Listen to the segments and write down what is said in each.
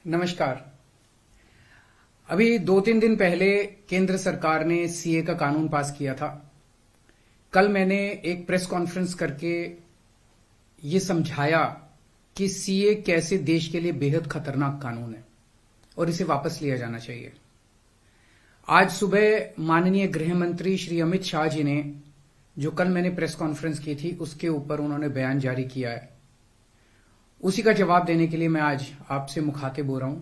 नमस्कार। अभी 2-3 दिन पहले केंद्र सरकार ने सीए का कानून पास किया था। कल मैंने एक प्रेस कॉन्फ्रेंस करके ये समझाया कि सीए कैसे देश के लिए बेहद खतरनाक कानून है और इसे वापस लिया जाना चाहिए। आज सुबह माननीय गृह मंत्री श्री अमित शाह जी ने, जो कल मैंने प्रेस कॉन्फ्रेंस की थी उसके ऊपर उन्होंने बयान जारी किया है, उसी का जवाब देने के लिए मैं आज आपसे मुखातिब हो रहा हूं।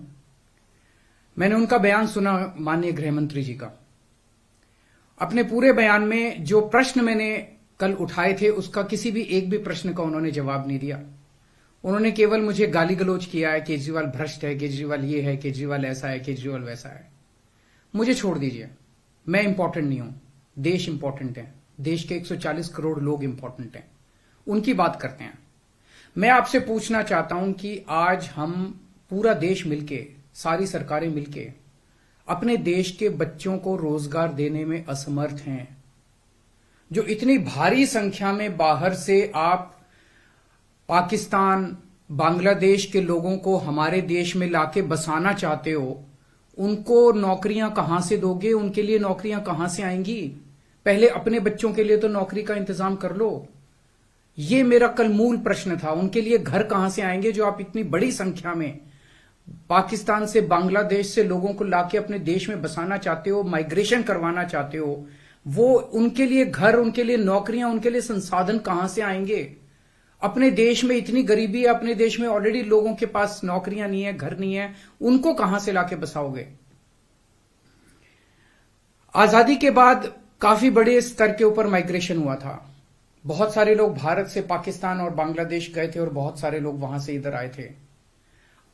मैंने उनका बयान सुना, माननीय गृह मंत्री जी का। अपने पूरे बयान में जो प्रश्न मैंने कल उठाए थे उसका किसी भी एक भी प्रश्न का उन्होंने जवाब नहीं दिया। उन्होंने केवल मुझे गाली गलौज किया है, केजरीवाल भ्रष्ट है, केजरीवाल ये है, केजरीवाल ऐसा है, केजरीवाल वैसा है। मुझे छोड़ दीजिए, मैं इंपॉर्टेंट नहीं हूं, देश इंपॉर्टेंट है। देश के 140 करोड़ लोग इंपॉर्टेंट हैं, उनकी बात करते हैं। मैं आपसे पूछना चाहता हूं कि आज हम पूरा देश मिलके, सारी सरकारें मिलके अपने देश के बच्चों को रोजगार देने में असमर्थ हैं। जो इतनी भारी संख्या में बाहर से आप पाकिस्तान, बांग्लादेश के लोगों को हमारे देश में लाके बसाना चाहते हो, उनको नौकरियां कहां से दोगे? उनके लिए नौकरियां कहां से आएंगी? पहले अपने बच्चों के लिए तो नौकरी का इंतजाम कर लो। ये मेरा कल मूल प्रश्न था। उनके लिए घर कहां से आएंगे जो आप इतनी बड़ी संख्या में पाकिस्तान से, बांग्लादेश से लोगों को लाके अपने देश में बसाना चाहते हो, माइग्रेशन करवाना चाहते हो? वो उनके लिए घर, उनके लिए नौकरियां, उनके लिए संसाधन कहां से आएंगे? अपने देश में इतनी गरीबी है, अपने देश में ऑलरेडी लोगों के पास नौकरियां नहीं है, घर नहीं है, उनको कहां से लाके बसाओगे? आजादी के बाद काफी बड़े स्तर के ऊपर माइग्रेशन हुआ था। बहुत सारे लोग भारत से पाकिस्तान और बांग्लादेश गए थे और बहुत सारे लोग वहां से इधर आए थे।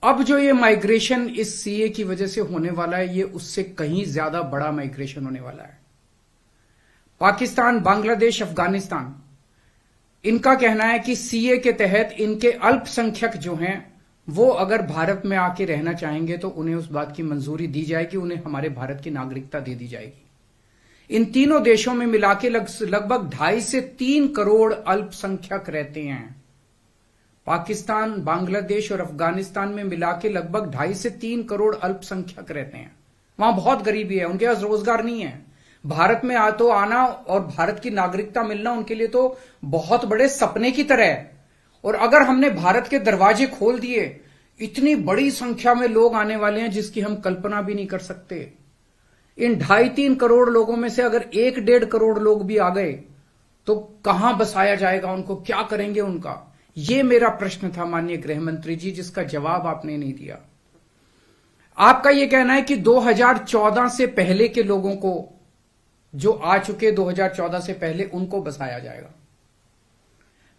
अब जो ये माइग्रेशन इस सीए की वजह से होने वाला है, ये उससे कहीं ज्यादा बड़ा माइग्रेशन होने वाला है। पाकिस्तान, बांग्लादेश, अफगानिस्तान, इनका कहना है कि सीए के तहत इनके अल्पसंख्यक जो हैं वो अगर भारत में आके रहना चाहेंगे तो उन्हें उस बात की मंजूरी दी जाएगी, उन्हें हमारे भारत की नागरिकता दे दी जाएगी। इन तीनों देशों में मिला के लगभग 2.5 से 3 करोड़ अल्पसंख्यक रहते हैं। पाकिस्तान, बांग्लादेश और अफगानिस्तान में मिला के लगभग 2.5 से 3 करोड़ अल्पसंख्यक रहते हैं। वहां बहुत गरीबी है, उनके पास रोजगार नहीं है। भारत में आना और भारत की नागरिकता मिलना उनके लिए तो बहुत बड़े सपने की तरह है। और अगर हमने भारत के दरवाजे खोल दिए, इतनी बड़ी संख्या में लोग आने वाले हैं जिसकी हम कल्पना भी नहीं कर सकते। इन 2.5-3 करोड़ लोगों में से अगर 1-1.5 करोड़ लोग भी आ गए तो कहां बसाया जाएगा उनको? क्या करेंगे उनका? ये मेरा प्रश्न था माननीय गृह मंत्री जी, जिसका जवाब आपने नहीं दिया। आपका यह कहना है कि 2014 से पहले के लोगों को, जो आ चुके 2014 से पहले, उनको बसाया जाएगा।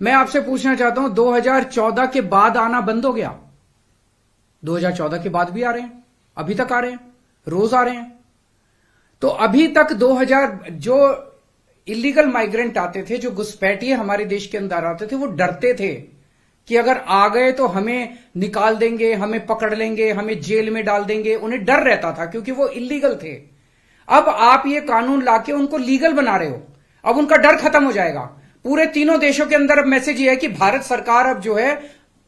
मैं आपसे पूछना चाहता हूं, 2014 के बाद आना बंद हो गया? 2014 के बाद भी आ रहे हैं, अभी तक आ रहे हैं, रोज आ रहे हैं। तो अभी तक 2000 जो इलीगल माइग्रेंट आते थे, जो घुसपैठिए हमारे देश के अंदर आते थे, वो डरते थे कि अगर आ गए तो हमें निकाल देंगे, हमें पकड़ लेंगे, हमें जेल में डाल देंगे। उन्हें डर रहता था क्योंकि वो इलीगल थे। अब आप ये कानून लाके उनको लीगल बना रहे हो, अब उनका डर खत्म हो जाएगा। पूरे तीनों देशों के अंदर अब मैसेज ये है कि भारत सरकार अब जो है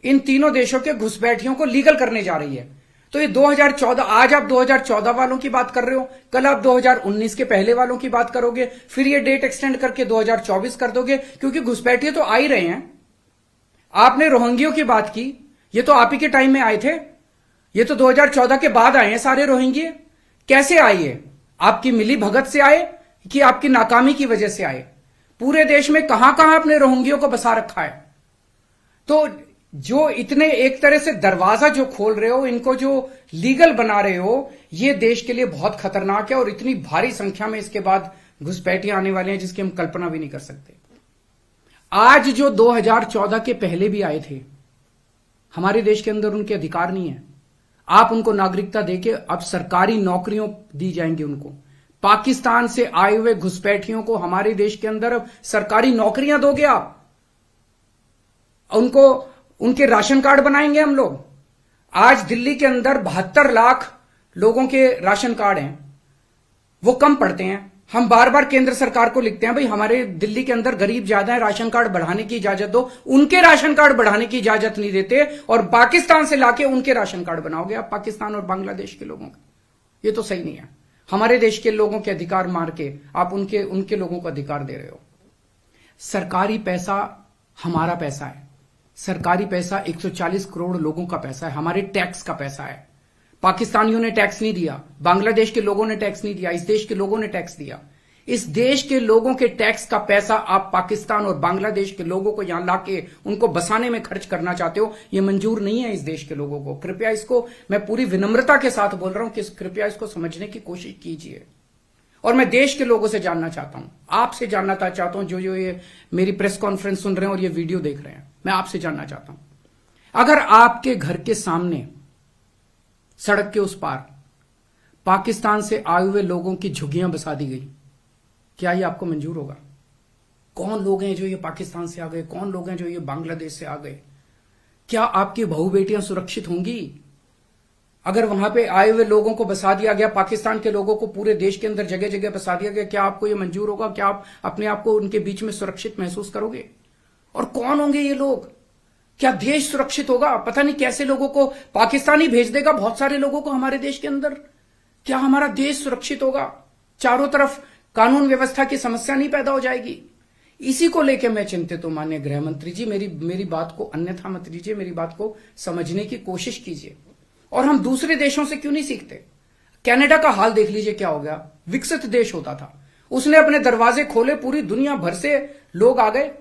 इन तीनों देशों के घुसपैठियों को लीगल करने जा रही है। तो ये 2014, आज आप 2014 वालों की बात कर रहे हो, कल आप 2019 के पहले वालों की बात करोगे, फिर ये डेट एक्सटेंड करके 2024 कर दोगे, क्योंकि घुसपैठिए तो आ ही रहे हैं। आपने रोहिंग्यों की बात की, ये तो आप ही के टाइम में आए थे, ये तो 2014 के बाद आए हैं सारे रोहिंग्ये। कैसे आए? ये आपकी मिली भगत से आए कि आपकी नाकामी की वजह से आए? पूरे देश में कहां कहां आपने रोहिंग्यों को बसा रखा है? तो जो इतने एक तरह से दरवाजा जो खोल रहे हो, इनको जो लीगल बना रहे हो, ये देश के लिए बहुत खतरनाक है। और इतनी भारी संख्या में इसके बाद घुसपैठिए आने वाले हैं जिसकी हम कल्पना भी नहीं कर सकते। आज जो 2014 के पहले भी आए थे, हमारे देश के अंदर उनके अधिकार नहीं है। आप उनको नागरिकता देके अब सरकारी नौकरियों दी जाएंगी उनको। पाकिस्तान से आए हुए घुसपैठियों को हमारे देश के अंदर अब सरकारी नौकरियां दोगे आप, उनको उनके राशन कार्ड बनाएंगे हम लोग। आज दिल्ली के अंदर 72 लाख लोगों के राशन कार्ड हैं, वो कम पड़ते हैं। हम बार बार केंद्र सरकार को लिखते हैं, भाई हमारे दिल्ली के अंदर गरीब ज्यादा है, राशन कार्ड बढ़ाने की इजाजत दो। उनके राशन कार्ड बढ़ाने की इजाजत नहीं देते और पाकिस्तान से लाके उनके राशन कार्ड बनाओगे आप, पाकिस्तान और बांग्लादेश के लोगों का। ये तो सही नहीं है। हमारे देश के लोगों के अधिकार मार के आप उनके लोगों को अधिकार दे रहे हो। सरकारी पैसा हमारा पैसा है, सरकारी पैसा 140 करोड़ लोगों का पैसा है, हमारे टैक्स का पैसा है। पाकिस्तानियों ने टैक्स नहीं दिया, बांग्लादेश के लोगों ने टैक्स नहीं दिया, इस देश के लोगों ने टैक्स दिया। इस देश के लोगों के टैक्स का पैसा आप पाकिस्तान और बांग्लादेश के लोगों को यहां लाके उनको बसाने में खर्च करना चाहते हो, यह मंजूर नहीं है इस देश के लोगों को। कृपया इसको, मैं पूरी विनम्रता के साथ बोल रहा हूं कि कृपया इसको समझने की कोशिश कीजिए। और मैं देश के लोगों से जानना चाहता हूं, आपसे जानना चाहता हूं, जो ये मेरी प्रेस कॉन्फ्रेंस सुन रहे हैं और ये वीडियो देख रहे हैं, मैं आपसे जानना चाहता हूं, अगर आपके घर के सामने सड़क के उस पार पाकिस्तान से आए हुए लोगों की झुग्गियां बसा दी गई, क्या ये आपको मंजूर होगा? कौन लोग हैं जो ये पाकिस्तान से आ गए, कौन लोग हैं जो ये बांग्लादेश से आ गए? क्या आपकी बहू बेटियां सुरक्षित होंगी? अगर वहां पे आए हुए लोगों को बसा दिया गया, पाकिस्तान के लोगों को पूरे देश के अंदर जगह जगह बसा दिया गया, क्या आपको ये मंजूर होगा? क्या आप अपने आप को उनके बीच में सुरक्षित महसूस करोगे? और कौन होंगे ये लोग? क्या देश सुरक्षित होगा? पता नहीं कैसे लोगों को पाकिस्तान ही भेज देगा, बहुत सारे लोगों को हमारे देश के अंदर। क्या हमारा देश सुरक्षित होगा? चारों तरफ कानून व्यवस्था की समस्या नहीं पैदा हो जाएगी? इसी को लेकर मैं चिंतित हूं। माननीय गृह मंत्री जी, मेरी बात को अन्यथा मत लीजिए, मेरी बात को समझने की कोशिश कीजिए। और हम दूसरे देशों से क्यों नहीं सीखते? कनाडा का हाल देख लीजिए, क्या हो गया। विकसित देश होता था, उसने अपने दरवाजे खोले, पूरी दुनिया भर से लोग आ गए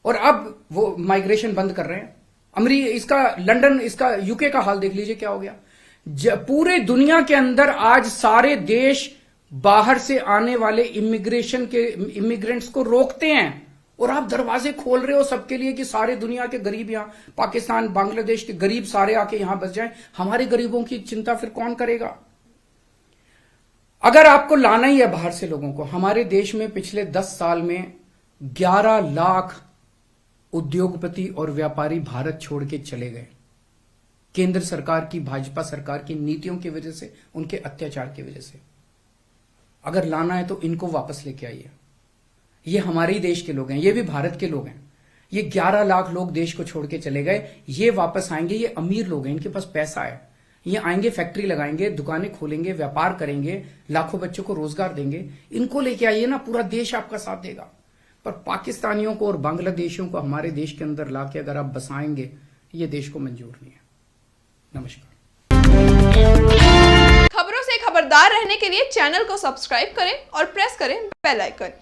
और अब वो माइग्रेशन बंद कर रहे हैं। लंदन, इसका यूके का हाल देख लीजिए, क्या हो गया। पूरे दुनिया के अंदर आज सारे देश बाहर से आने वाले इमिग्रेंट्स को रोकते हैं और आप दरवाजे खोल रहे हो सबके लिए कि सारे दुनिया के गरीब यहां, पाकिस्तान, बांग्लादेश के गरीब सारे आके यहां बस जाएं। हमारे गरीबों की चिंता फिर कौन करेगा? अगर आपको लाना ही है बाहर से लोगों को, हमारे देश में पिछले 10 साल में 11 लाख उद्योगपति और व्यापारी भारत छोड़ के चले गए। केंद्र सरकार की, भाजपा सरकार की नीतियों की वजह से, उनके अत्याचार की वजह से। अगर लाना है तो इनको वापस लेके आइए। ये हमारे ही देश के लोग हैं, ये भी भारत के लोग हैं। ये 11 लाख लोग देश को छोड़ के चले गए, ये वापस आएंगे। ये अमीर लोग हैं, इनके पास पैसा है, ये आएंगे, फैक्ट्री लगाएंगे, दुकानें खोलेंगे, व्यापार करेंगे, लाखों बच्चों को रोजगार देंगे। इनको लेके आइए ना, पूरा देश आपका साथ देगा। पर पाकिस्तानियों को और बांग्लादेशियों को हमारे देश के अंदर लाके अगर आप बसाएंगे, ये देश को मंजूर नहीं है। नमस्कार। खबरों से खबरदार रहने के लिए चैनल को सब्सक्राइब करें और प्रेस करें बेल आइकन।